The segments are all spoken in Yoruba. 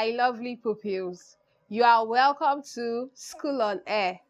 my lovely pupils. You are welcome to School on Air.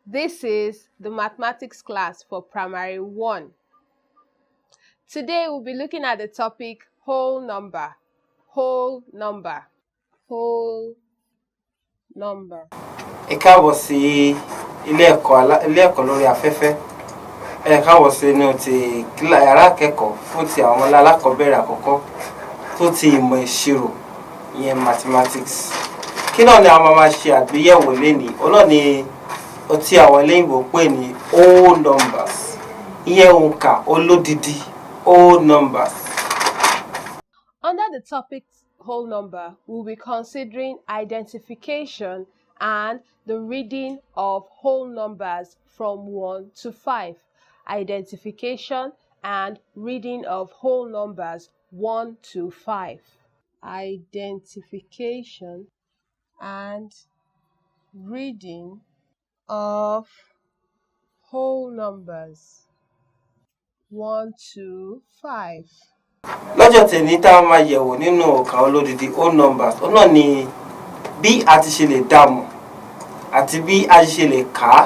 This is the mathematics class for Primary 1. Today we'll be looking at the topic whole number. Whole number. Whole number. Ẹ káàbọ̀ sí ilé ẹ̀kọ́ lórí afẹ́fẹ́. Ẹ káàbọ̀ sí inú ti yàrá akẹ́kọ̀ọ́ fún ti àwọn alákọ̀ọ́bẹ̀rẹ̀ àkọ́kọ́ tó ti ìmọ̀ ìṣirò ìyẹn mathematics. Kí náà ni a máa ṣe àgbéyẹ̀wò lénìí? Ọ̀nà ni tí àwọn eléyìnbó pè ní whole numbers. Ìyẹn òǹkà olódidi whole numbers. Under the topic whole number, we'll be considering identification and the reading of whole numbers from 1 to 5. Identification and reading of whole numbers 1 to 5. Identification and reading of whole numbers 1 to 5. Lọ́jọ́ tẹ̀ní tá a máa yẹ̀wò nínú òǹkà olódidi whole numbers. Ọ̀nà ni bí a ti ṣe lè dámọ̀ àti bí a ṣe lè kà á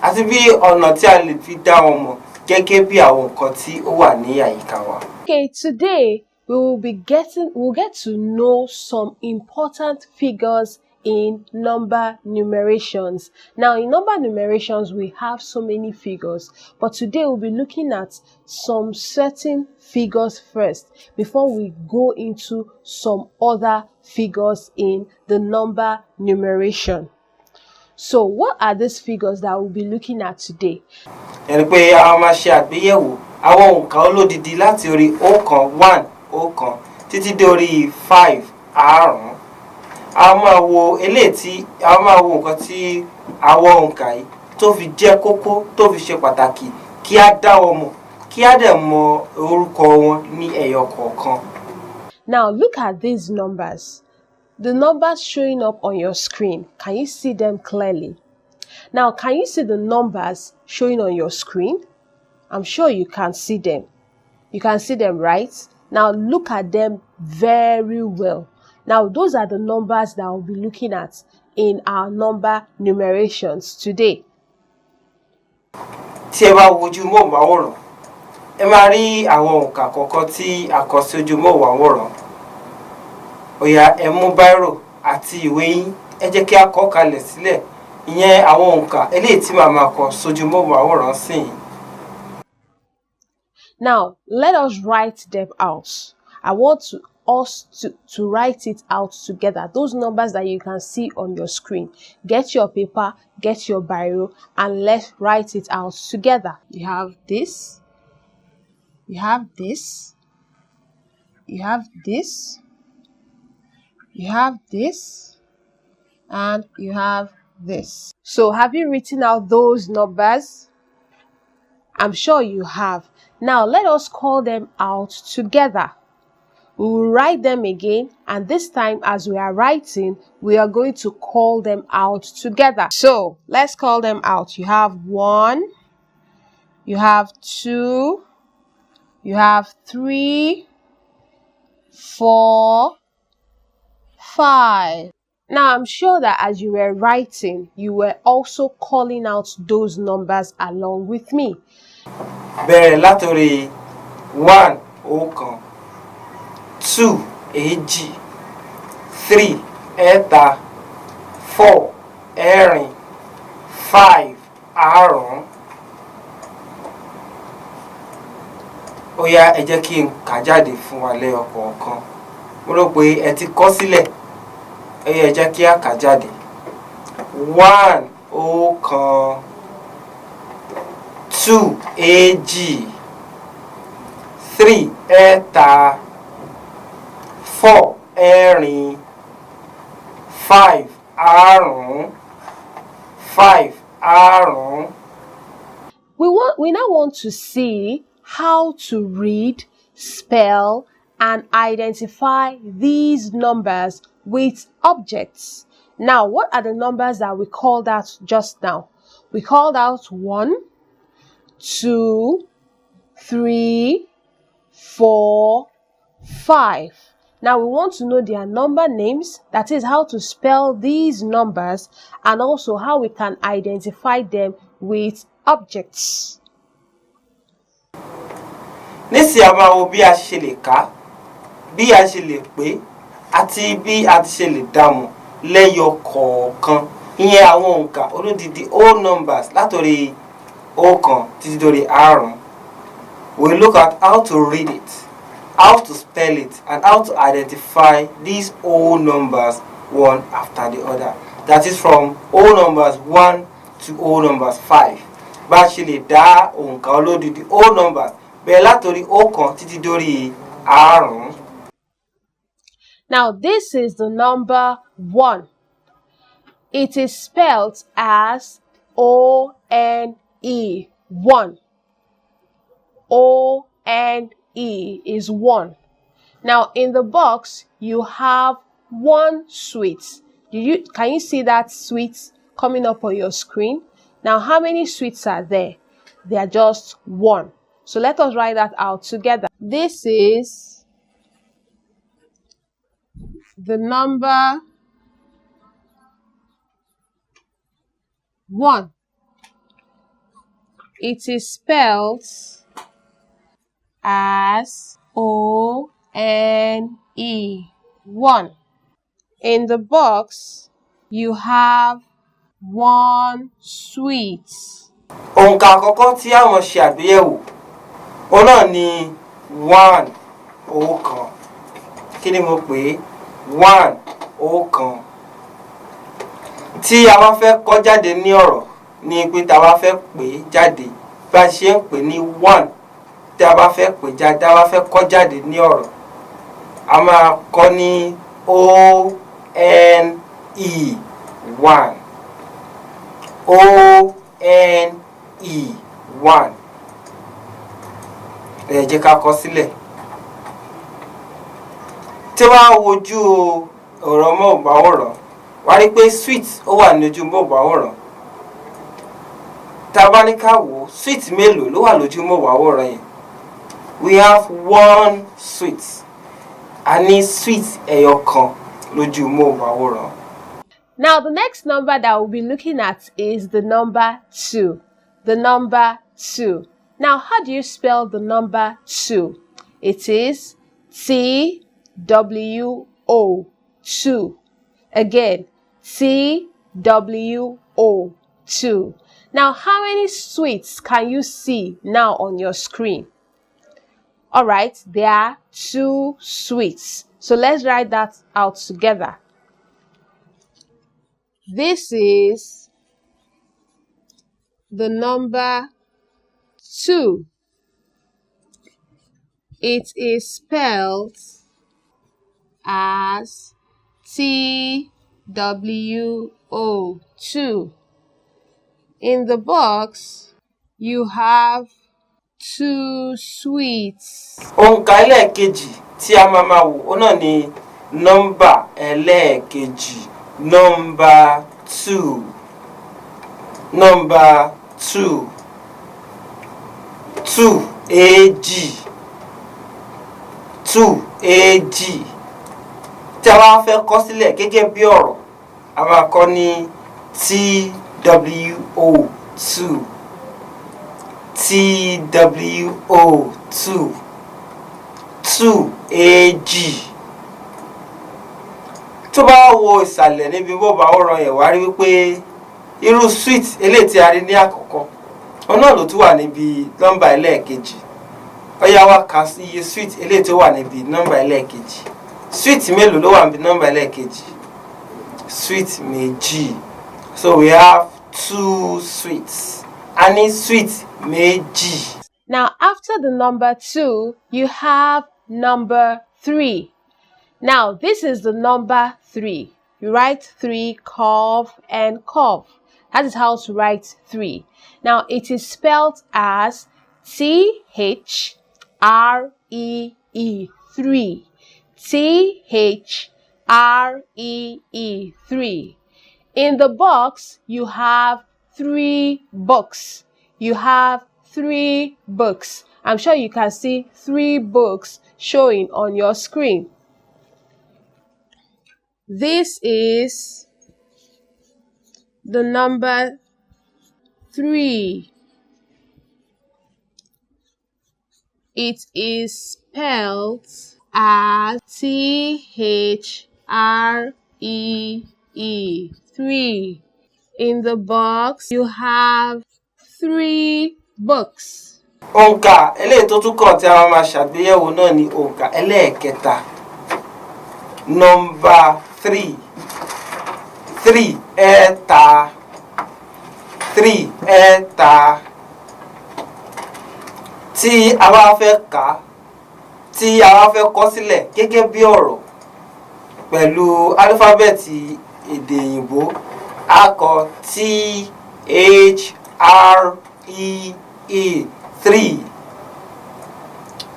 àti bí ọ̀nà tí a lè fi dá wọn mọ̀ gẹ́gẹ́ bí àwọn nǹkan tí ó wà ní àyíká wa. Okay, today we'll get to know some important figures in number numerations. Now, in number numerations, we have so many figures, but today we'll be looking at some certain figures first before we go into some other figures in the number numeration. So, what are these figures that we'll be looking at today? Ẹni pé a máa ṣe àgbéyẹ̀wò àwọn òǹkà olódidi láti orí 1 1 títí dé orí 5 àrún. A máa wo nǹkan tí àwọn òǹkà yìí tó fi jẹ́ kókó tó fi ṣe pàtàkì kí a dá wọn mọ̀ kí a dẹ̀ mọ orúkọ wọn ní ẹyọ kọ̀ọ̀kan. Now look at these numbers. The numbers showing up on your screen. Can you see them clearly? Now, can you see the numbers showing on your screen? I'm sure you can see them. You can see them, right? Now look at them very well. Now, those are the numbers that we'll be looking at in our number numerations today. Tí ẹ bá wojú móhùnmáwòrán, ẹ máa rí àwọn òǹkà kọ̀ọ̀kan tí a kọ sí ojú móhùnmáwòrán. Ó yá, ẹ mú bírò àti ìwé yín, ẹ jẹ́ kí a kọ kalẹ̀ sílẹ̀. Ìyẹn àwọn òǹkà eléyìí tí màá máa kọ sójú móhùnmáwòrán sí yín. Now, let us write them out. I want us to write it out together. Those numbers that you can see on your screen. Get your paper, get your biro, and let's write it out together. You have this. You have this. You have this. You have this. And you have this. So, have you written out those numbers? I'm sure you have. Now, let us call them out together. We will write them again, and this time as we are writing, we are going to call them out together. So, let's call them out. You have 1, you have 2, you have 3, 4, 5. Now, I'm sure that as you were writing, you were also calling out those numbers along with me. Bẹ̀rẹ̀ látòrí 1 ọ̀kan, 2 èjì, 3 ẹ̀ta, 4 ẹ̀rin, 5 àrún. Ó yá, ẹ jẹ́ kí n kà jáde fún wa lẹ́yọ kọ̀ọ̀kan. Mo rò pé ẹ ti kọ sílẹ̀. Ẹ jẹ́ kí a kà jáde. 1 ọ̀kan, 2 èjì, 3 ẹ̀ta, 4 ẹ̀rin, 5 àrún, 5 àrún. We now want to see how to read, spell, and identify these numbers with objects. Now, what are the numbers that we called out just now? We called out 1, 2, 3, 4, 5. Now we want to know their number names, that is how to spell these numbers, and also how we can identify them with objects. Nísìnyí a máa wo bí a ṣe lè kà, bí a ṣe lè pè, àti bí a ṣe lè dámọ̀ lẹ́yọ kọ̀ọ̀kan. Ìyẹn àwọn òǹkà olódìdí whole numbers látòrí ọ̀kan títí dórí àrún. We look at how to read it, how to spell it, and how to identify these whole numbers one after the other. That is from whole numbers 1 to whole numbers 5. Bá a ṣe lè dá òǹkà olódìdí whole numbers bẹ̀rẹ̀ látòrí ọ̀kan títí dórí àrún. Now this is the number 1. It is spelled as O-N-E, 1. O-N-E is 1. Now in the box you have 1 sweet. Can you see that sweet coming up on your screen? Now how many sweets are there? They are just 1. So let us write that out together. This is the number 1. It is spelled as O-N-E, 1. In the box, you have 1 sweet. Òǹkà àkọ́kọ́ tí a máa ṣe àgbéyẹ̀wò òun náà ni 1 ọ̀kan. Kí ni mo pè é? 1 ọ̀kan. Tí a bá fẹ́ kọ jáde ní ọ̀rọ̀ ni pé tá a bá fẹ́ pè é jáde bá a ṣe ń pè ní 1. Tí a bá fẹ́ pè jáde, tá a bá fẹ́ kọ jáde ní ọ̀rọ̀, a máa kọ ní O-N-E, 1. O-N-E, 1. Ẹ jẹ́ ká kọ sílẹ̀. Tí wàá wojú ọ̀rọ̀ móhùnmáwòrán, wàá rí pé sweet ó wà ní ojú móhùnmáwòrán. Tá a bá ní ká wò, sweet mélòó ló wà lójú móhùnmáwòrán yẹn? We have 1 sweet. A ní sweet ẹyọ kan lójú móhùnmáwòrán. Now the next number that we'll be looking at is the number 2. The number 2. Now how do you spell the number 2? It is T-W-O, 2. Again, T-W-O, 2. Now how many sweets can you see now on your screen? Alright, there are 2 sweets. So let's write that out together. This is the number 2. It is spelled as T-W-O, 2. In the box, you have 2 sweets. Òǹkà ẹlẹ́ẹ̀kejì tí a máa wò ó náà ni nọ́mbà ẹlẹ́ẹ̀kejì, number 2. Number 2. 2 èjì. 2 èjì. Tí a bá fẹ́ kọ sílẹ̀ gẹ́gẹ́ bí ọ̀rọ̀, a máa kọ ní TWO, 2. TWO, 2. 2 èjì. Tó bá wo ìsàlẹ̀ níbi móhùnmáwòrán yẹn, wàá rí wípé irú sweet eléyìí tí a rí ní àkọ́kọ́ òun náà ló tún wà níbi nọ́mbà ẹlẹ́ẹ̀kejì. Ó yá wá kà sí iye sweet eléyìí tó wà níbi nọ́mbà ẹlẹ́ẹ̀kejì. Sweet mélòó ló wà níbi nọ́mbà ẹlẹ́ẹ̀kejì? Sweet méjì. So we have 2 sweets. A ní sweet méjì. Now after the number 2, you have number 3. Now this is the number 3. You write 3, curve and curve. That is how to write 3. Now it is spelled as T-H-R-E-E, 3. T-H-R-E-E, 3. In the box, you have 3 books. You have 3 books. I'm sure you can see 3 books showing on your screen. This is the number 3. It is spelled as THREE. 3. In the box, you have 3 books. Òǹkà eléyìí tó tún kàn tí a máa ṣàgbéyẹ̀wò náà ni òǹkà ẹlẹ́ẹ̀kẹta. Number 3. 3 ẹ̀ta. 3 ẹ̀ta. Tí a bá fẹ́ kà á, tí a bá fẹ́ kọ sílẹ̀ gẹ́gẹ́ bí ọ̀rọ̀ pẹ̀lú álífábẹ́ẹ̀tì èdè òyìnbó, a kọ THREE 3.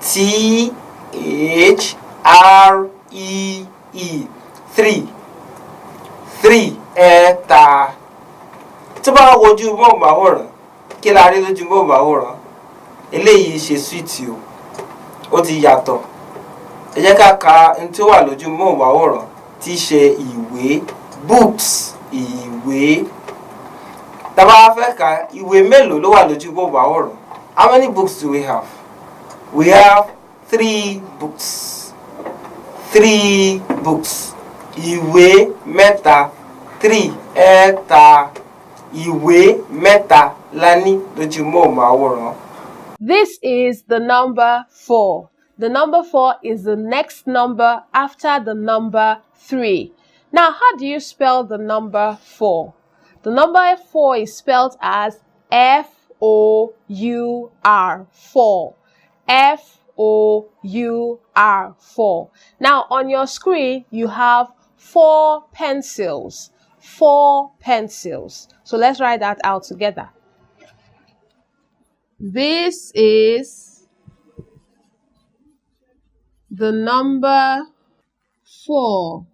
THREE 3. 3 ẹ̀ta. Tí bá wojú móhùnmáwòrán, kí la rí lójú móhùnmáwòrán? Eléyìí ṣe súwìtì o, ó ti yàtọ̀. Ẹ jẹ́ ká ka ohun tí ó wà lójú móhùnmáwòrán tí í ṣe ìwé, books, ìwé. Tá bá fẹ́ ka ìwé mélòó ló wà lójú móhùnmáwòrán? How many books do we have? We have 3 books. 3 books. Ìwé mẹ́ta. 3 ẹ̀ta. Ìwé mẹ́ta la ní lójú móhùnmáwòrán. This is the number 4. The number 4 is the next number after the number 3. Now, how do you spell the number 4? The number 4 is spelled as Four. 4. Four. Now, on your screen, you have 4 pencils. 4 pencils. So let's write that out together. This is the number 4.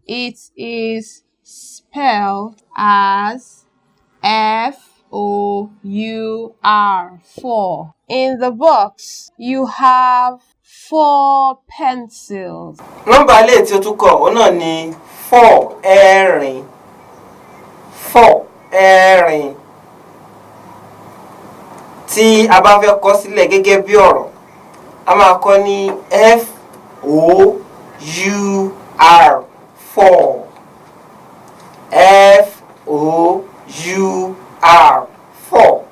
It is spelled as Four. 4. In the box, you have 4 pencils. Nọ́mbà ilé tí ó tún kọ òun náà ni 4 ẹ̀rin. 4 ẹ̀rin. Tí a bá fẹ́ kọ sílẹ̀ gẹ́gẹ́ bí ọ̀rọ̀, a máa kọ ní FOUR. 4. FOUR. 4.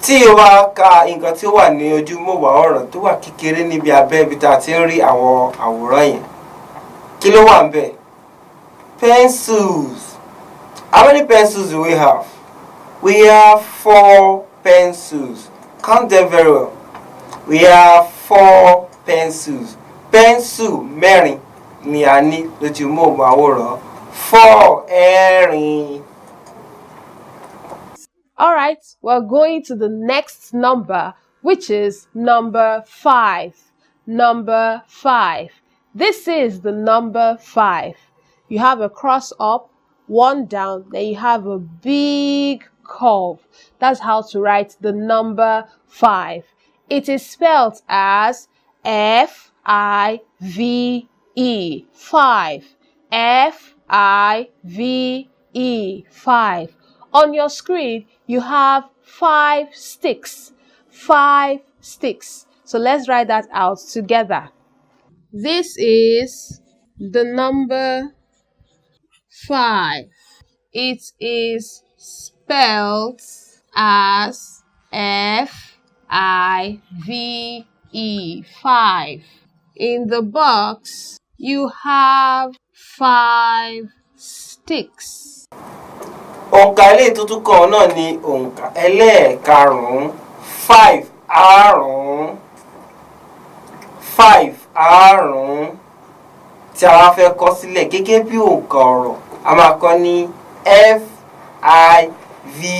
Tí o bá ka nǹkan tí ó wà ní ojú móhùnmáwòrán tó wà kékeré níbi abẹ́ ibi tá a ti ń rí àwọn àwòrán yẹn, kí ló wà ńbẹ̀? Pencils. How many pencils do we have? We have 4 pencils. Count them very well. We have 4 pencils. Pencil mẹ́rin ni a ní lójú móhùnmáwòrán. 4 ẹ̀rin. Alright, we're going to the next number, which is number 5. Number 5. This is the number 5. You have a cross up, 1 down, then you have a big curve. That's how to write the number 5. It is spelled as FIVE. 5. FIVE. 5. On your screen, you have 5 sticks. 5 sticks. So let's write that out together. This is the number 5. It is spelled as FIVE. 5. In the box, you have 5 sticks. Òǹkà ilé tuntun kan náà ni òǹkà ẹlẹ́ẹ̀karùn-ún. 5 àrún. 5 àrún. Tí a bá fẹ́ kọ sílẹ̀ gẹ́gẹ́ bí òǹkà ọ̀rọ̀, a máa kọ ní FIVE.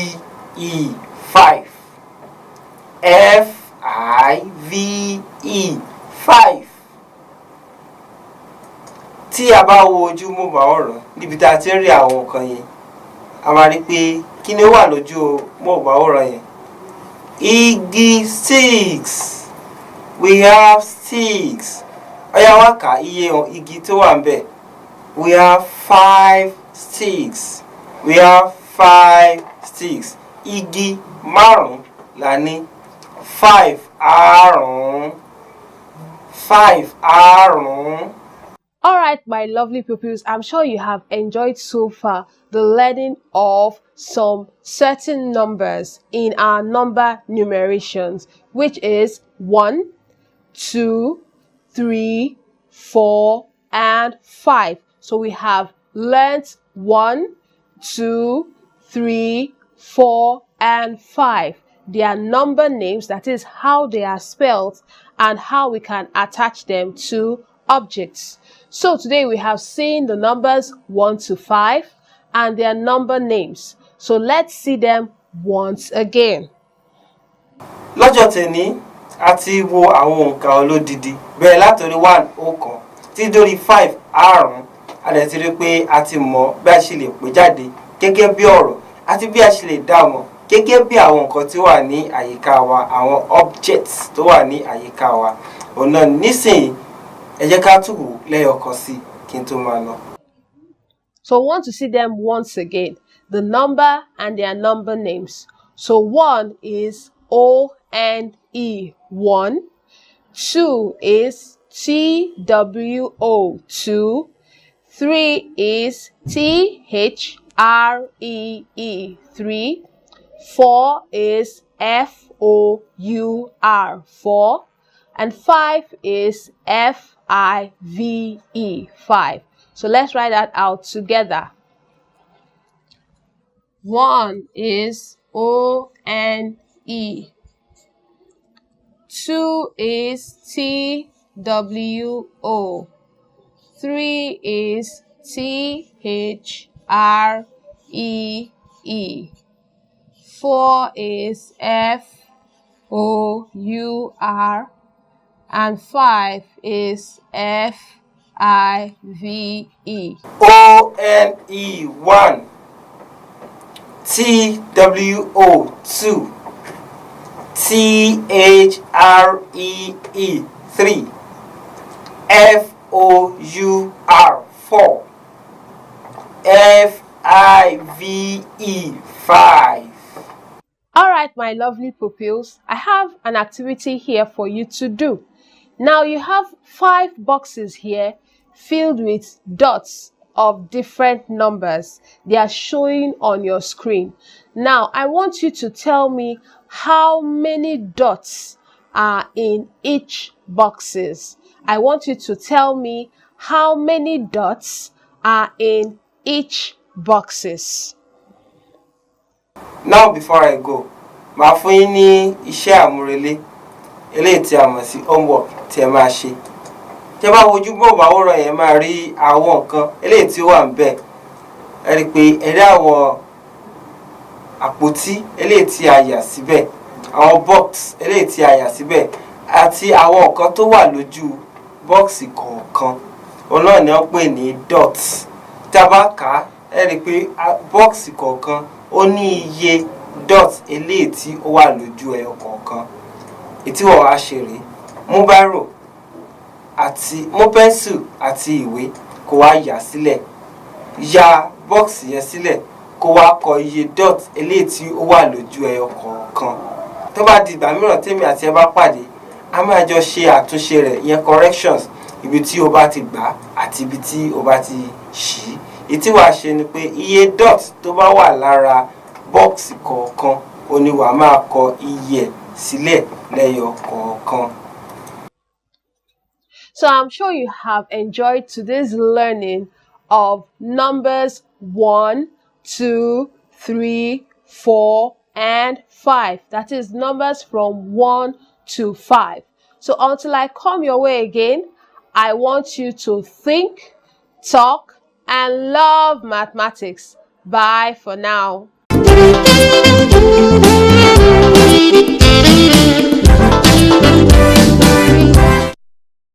5. FIVE. 5. Tí a bá wo ojú móhùnmáwòrán níbi tá a ti ń rí àwọn nǹkan yẹn, a máa rí pé kí ni ó wà lójú móhùnmáwòrán yẹn? Igi, sticks. We have sticks. Ọ̀yá wá kà iye igi tó wà ńbẹ̀. We have 5 sticks. We have 5 sticks. Igi márùn la ní. 5 àrún. 5 àrún. All right, my lovely pupils, I'm sure you have enjoyed so far the learning of some certain numbers in our number numerations, which is 1, 2, 3, 4, and 5. So we have learnt 1, 2, 3, 4, and 5. Their number names, that is how they are spelled and how we can attach them to objects. So today we have seen the numbers 1 to 5 and their number names. So let's see them once again. Lọ́jọ́ tèní a ti wo àwọn òǹkà olódidi bẹ̀rẹ̀ látòrí 1 ọ̀kan tí dórí 5 àrún. A dẹ̀ ti rí pé a ti mọ̀ bí a ṣe lè pè jáde gẹ́gẹ́ bí ọ̀rọ̀ àti bí a ṣe lè dá wọn gẹ́gẹ́ bí àwọn nǹkan tí ó wà ní àyíká wa, àwọn objects tó wà ní àyíká wa. Ọ̀nà nísìnyí ẹ jẹ́ ká tún wò lẹ́yọ̀kan sí kí n tó máa lọ. So we want to see them once again, the number and their number names. So 1 is O-N-E, 1. 2 is T-W-O, 2. 3 is T-H-R-E-E, 3. 4 is F-O-U-R, 4. And 5 is F-I-V-E, 5. So let's write that out together. 1 is O-N-E. 2 is T-W-O. 3 is T-H-R-E-E. 4 is F-O-U-R. And 5 is F-I-V-E. O-N-E, 1. T-W-O, 2. T-H-R-E-E, 3. F-O-U-R, 4. F-I-V-E, 5. All right, my lovely pupils, I have an activity here for you to do. Now you have 5 boxes here filled with dots of different numbers. They are showing on your screen. Now I want you to tell me how many dots are in each boxes. I want you to tell me how many dots are in each boxes. Now before I go, màá fún yín ní iṣẹ́ àmúrelé eléyìí tí a mọ̀ sí homework tí ẹ máa ṣe. Tẹ́ bá wojú bọ̀ọ̀bù àwòrán yẹn máa rí àwọn nǹkan eléyìí tí ó wà ńbẹ̀. Ẹ rí pé ẹ rí àwọn àpótí eléyìí tí a yà síbẹ̀, àwọn box eléyìí tí a yà síbẹ̀ àti àwọn nǹkan tó wà lójú bọ́ọ̀sì kọ̀ọ̀kan. Òun náà ni wọ́n pè ní dots. Tí a bá kà á, ẹ rí pé bọ́ọ̀sì kọ̀ọ̀kan ó ní iye dots eléyìí tí ó wà lójú ẹyọ kọ̀ọ̀kan. Ètí wọ́n wá ṣe rèé, mú bírò àti mú pẹ́ńsù àti ìwé kó wá yà sílẹ̀. Ya bọ́ọ̀sì yẹn sílẹ̀ kó wá kọ iye dot eléyìí tí ó wà lójú ẹyọ kọ̀ọ̀kan. Tó bá di ìgbà mìíràn tèmi àti ẹ bá pàdé, a máa jọ ṣe àtúnṣe rẹ̀, ìyẹn corrections, ibi tí o bá ti gbà àti ibi tí o bá ti ṣí. Ètí wàá ṣe ni pé iye dot tó bá wà lára bọ́ọ̀sì kọ̀ọ̀kan ó ní wàá máa kọ iye sílẹ̀ lẹ́yọ kọ̀ọ̀kan. So I'm sure you have enjoyed today's learning of numbers 1, 2, 3, 4, and 5. That is numbers from 1 to 5. So until I come your way again, I want you to think, talk, and love mathematics. Bye for now.